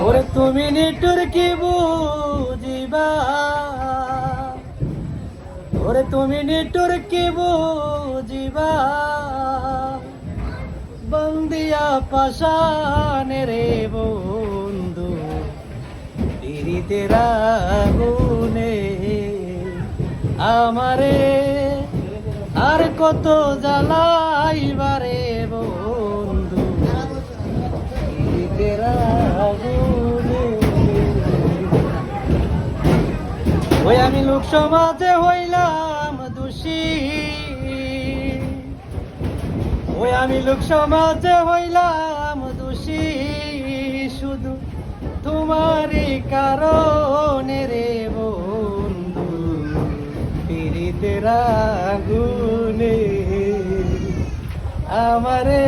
ওরে তুমি নিটুর কি বুঝিবা, ওরে তুমি নিটুর কি বুঝিবা, বন্দিয়া পাশানে রে বন্ধু পিরিতের আগুনে আমারে আর কত জ্বালাইবারে বন্ধু পিরিতের আগুনে। ওই আমি লোক সমাজে হইলাম দোষী, ওই আমি লোক সমাজে হইলাম দোষী, শুধু তোমারই কারণে রে বন্ধু পিরিতের আগুনে আমারে